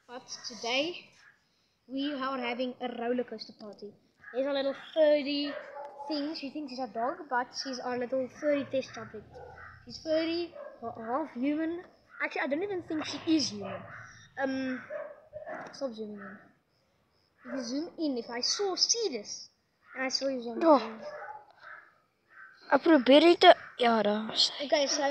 But today we are having a roller coaster party. There's a little furry thing. She thinks she's a dog, but she's our little furry test subject. She's furry, half human. Actually, I don't even think she is human. Stop zooming in. If you zoom in, if I see this, and I saw you zoom in. Ek probeer dit ja, daar. Okay, so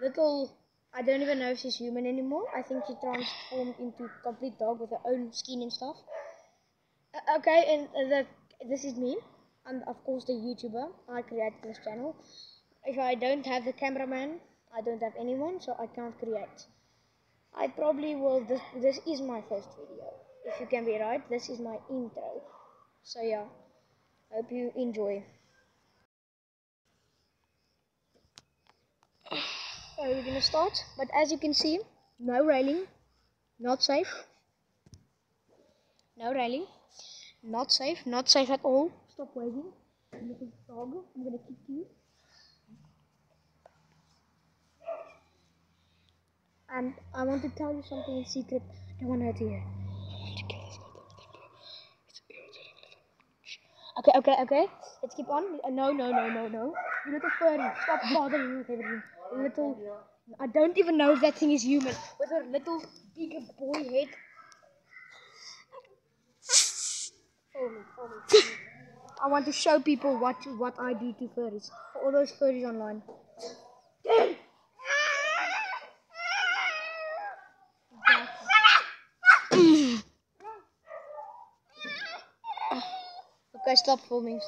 little. I don't even know if she's human anymore. I think she transformed into a complete dog with her own skin and stuff. Okay, and this is me. I'm of course the YouTuber. I created this channel. If I don't have the cameraman, I don't have anyone, so I can't create. I probably will. This is my first video. If you can be right, this is my intro. So yeah, hope you enjoy. So we're gonna start, but as you can see, no railing, not safe. No railing, not safe at all. Stop waving, little dog. I'm gonna kick you. And I want to tell you something in secret. No one heard here. I want to kill this little thing. It's irritating. Okay. Let's keep on. No. You little furry. Stop bothering me with everything. Little. I don't even know if that thing is human. With her little big boy head. Follow me. I want to show people what I do to furries. For all those furries online. Okay, stop filming.